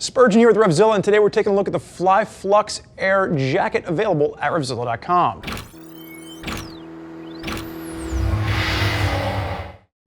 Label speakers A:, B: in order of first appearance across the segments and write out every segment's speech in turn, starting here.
A: Spurgeon here with RevZilla, and today we're taking a look at the Fly Flux Air Jacket available at RevZilla.com.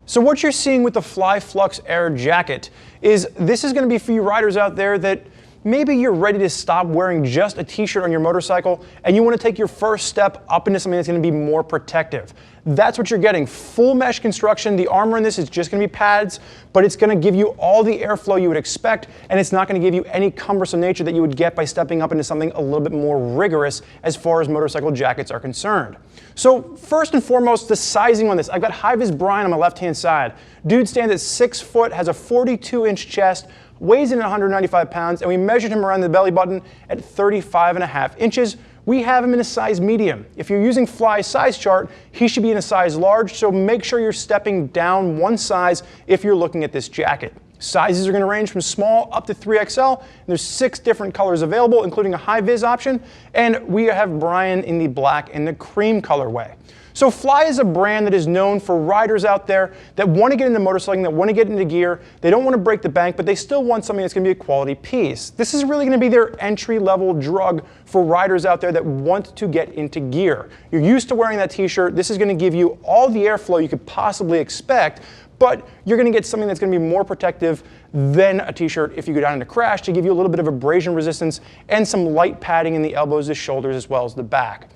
A: So what you're seeing with the Fly Flux Air Jacket is this is going to be for you riders out there that maybe you're ready to stop wearing just a t-shirt on your motorcycle and you want to take your first step up into something that's going to be more protective. That's what you're getting. Full mesh construction. The armor in this is just going to be pads, but it's going to give you all the airflow you would expect, and it's not going to give you any cumbersome nature that you would get by stepping up into something a little bit more rigorous as far as motorcycle jackets are concerned. So first and foremost, the sizing on this. I've got Hi-Viz Brian on my left-hand side. Dude stands at 6 foot, has a 42-inch chest, weighs in at 195 pounds, and we measured him around the belly button at 35.5 inches. We have him in a size medium. If you're using Fly's size chart, he should be in a size large, so make sure you're stepping down one size if you're looking at this jacket. Sizes are going to range from small up to 3XL. There's 6 different colors available, including a Hi-Viz option, and we have Brian in the black and the cream colorway. So Fly is a brand that is known for riders out there that want to get into motorcycling, that want to get into gear. They don't want to break the bank, but they still want something that's going to be a quality piece. This is really going to be their entry-level drug for riders out there that want to get into gear. You're used to wearing that t-shirt. This is going to give you all the airflow you could possibly expect, but you're going to get something that's going to be more protective than a t-shirt if you go down in a crash, to give you a little bit of abrasion resistance and some light padding in the elbows, the shoulders, as well as the back.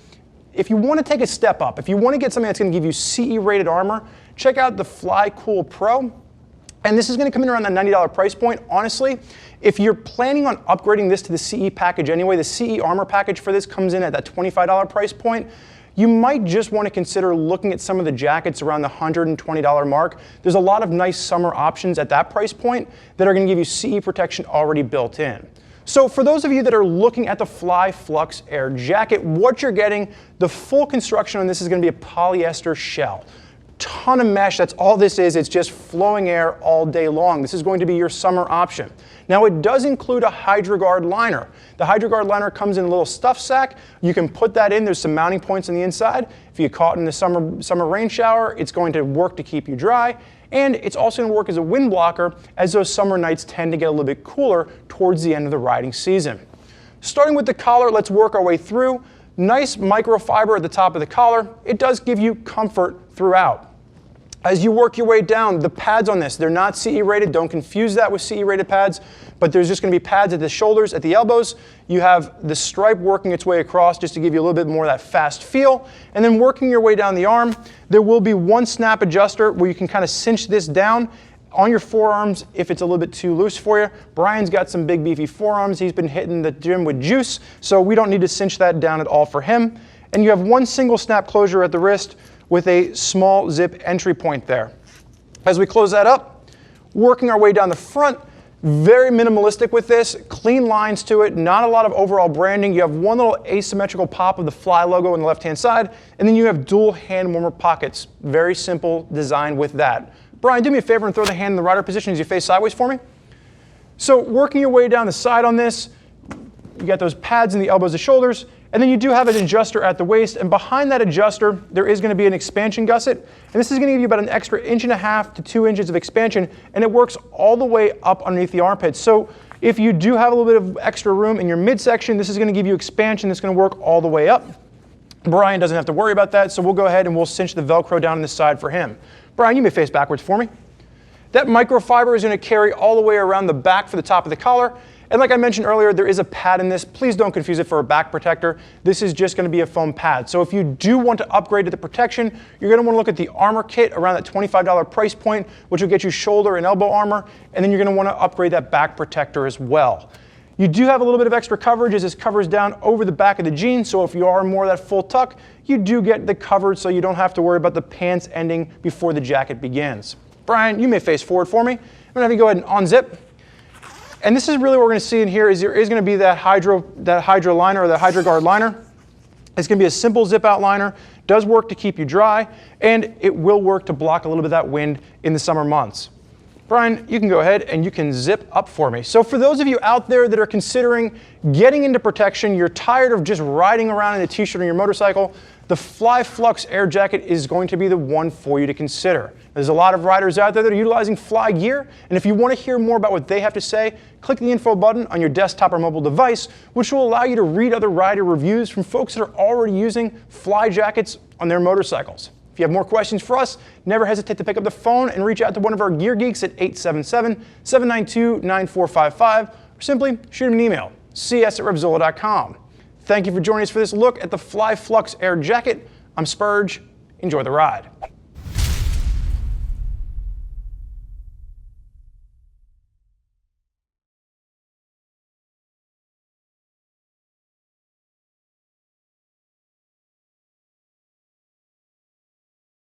A: If you want to take a step up, if you want to get something that's going to give you CE-rated armor, check out the Fly Cool Pro. And this is going to come in around that $90 price point. Honestly, if you're planning on upgrading this to the CE package anyway, the CE armor package for this comes in at that $25 price point. You might just want to consider looking at some of the jackets around the $120 mark. There's a lot of nice summer options at that price point that are going to give you CE protection already built in. So for those of you that are looking at the Fly Flux Air Jacket, what you're getting, the full construction on this is going to be a polyester shell. Ton of mesh, that's all this is. It's just flowing air all day long. This is going to be your summer option. Now it does include a HYDRAGuard liner. The HYDRAGuard liner comes in a little stuff sack. You can put that in. There's some mounting points on the inside. If you get caught in the summer rain shower, it's going to work to keep you dry. And it's also going to work as a wind blocker, as those summer nights tend to get a little bit cooler towards the end of the riding season. Starting with the collar, let's work our way through. Nice microfiber at the top of the collar. It does give you comfort throughout. As you work your way down, the pads on this, they're not CE rated. Don't confuse that with CE rated pads, but there's just going to be pads at the shoulders, at the elbows. You have the stripe working its way across just to give you a little bit more of that fast feel. And then working your way down the arm, there will be one snap adjuster where you can kind of cinch this down on your forearms if it's a little bit too loose for you. Brian's got some big beefy forearms. He's been hitting the gym with juice, so we don't need to cinch that down at all for him. And you have one single snap closure at the wrist with a small zip entry point there. As we close that up, working our way down the front, very minimalistic with this, clean lines to it, not a lot of overall branding. You have one little asymmetrical pop of the Fly logo on the left-hand side, and then you have dual hand warmer pockets. Very simple design with that. Brian, do me a favor and throw the hand in the rider position as you face sideways for me. So working your way down the side on this, you got those pads in the elbows and shoulders, and then you do have an adjuster at the waist, and behind that adjuster, there is going to be an expansion gusset, and this is going to give you about an extra 1.5 to 2 inches of expansion, and it works all the way up underneath the armpits. So if you do have a little bit of extra room in your midsection, this is going to give you expansion that's going to work all the way up. Brian doesn't have to worry about that, so we'll go ahead and we'll cinch the Velcro down on this side for him. Brian, you may face backwards for me. That microfiber is going to carry all the way around the back for the top of the collar. And like I mentioned earlier, there is a pad in this. Please don't confuse it for a back protector. This is just going to be a foam pad. So if you do want to upgrade to the protection, you're going to want to look at the armor kit around that $25 price point, which will get you shoulder and elbow armor. And then you're going to want to upgrade that back protector as well. You do have a little bit of extra coverage as this covers down over the back of the jeans. So if you are more of that full tuck, you do get the coverage so you don't have to worry about the pants ending before the jacket begins. Brian, you may face forward for me. I'm going to have you go ahead and unzip. And this is really what we're going to see in here is there is going to be that Hydra liner or the HYDRAGuard liner. It's going to be a simple zip out liner, does work to keep you dry, and it will work to block a little bit of that wind in the summer months. Brian, you can go ahead and you can zip up for me. So for those of you out there that are considering getting into protection, you're tired of just riding around in a t-shirt on your motorcycle, the Fly Flux Air Jacket is going to be the one for you to consider. There's a lot of riders out there that are utilizing Fly gear, and if you want to hear more about what they have to say, click the info button on your desktop or mobile device, which will allow you to read other rider reviews from folks that are already using Fly jackets on their motorcycles. If you have more questions for us, never hesitate to pick up the phone and reach out to one of our gear geeks at 877-792-9455, or simply shoot them an email, cs@RevZilla.com. Thank you for joining us for this look at the Fly Flux Air Jacket. I'm Spurge. Enjoy the ride.